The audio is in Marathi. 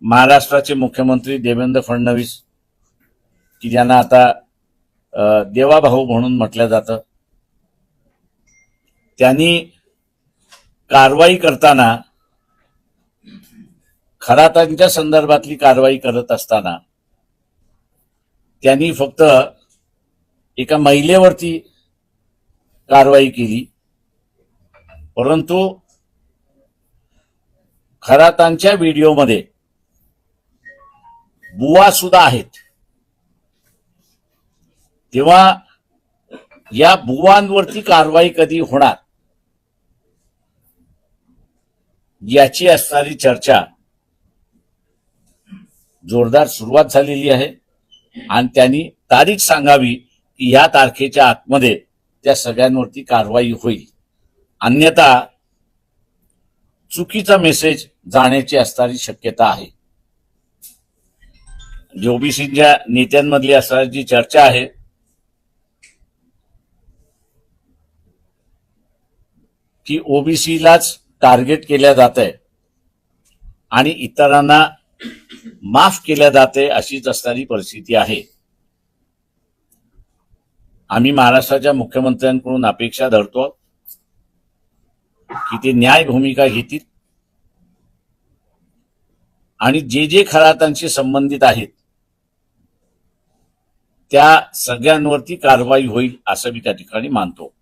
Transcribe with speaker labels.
Speaker 1: महाराष्ट्राचे मुख्यमंत्री देवेंद्र फडणवीस, की ज्यांना आता देवाभाऊ म्हणून म्हटलं जातं, त्यांनी कारवाई करताना खरातांच्या संदर्भातली कारवाई करत असताना त्यांनी फक्त एका महिलेवरती कारवाई केली, परंतु खरातांच्या व्हिडिओमध्ये बुवा सुद्धा आहेत. तेव्हा या बुवांवरती कारवाई कधी होणार याची असणारी चर्चा जोरदार सुरुवात झालेली आहे आणि त्यांनी तारीख सांगावी की या तारखेच्या आतमध्ये त्या सगळ्यांवरती कारवाई होईल, अन्यथा चुकीचा मेसेज जाण्याची असणारी शक्यता आहे. ओबीसीच्या नेत्यांमधली असणारी जी चर्चा आहे की ओबीसीलाच टार्गेट केल्या जात आहे आणि इतरांना माफ केल्या जाते अशीच असणारी परिस्थिती आहे. आम्ही महाराष्ट्राच्या मुख्यमंत्र्यांकडून अपेक्षा धरतो की ते न्याय भूमिका घेतील आणि जे जे खरातांशी संबंधित आहेत त्या सगळ्यांवरती कारवाई होईल असं मी त्या ठिकाणी मानतो.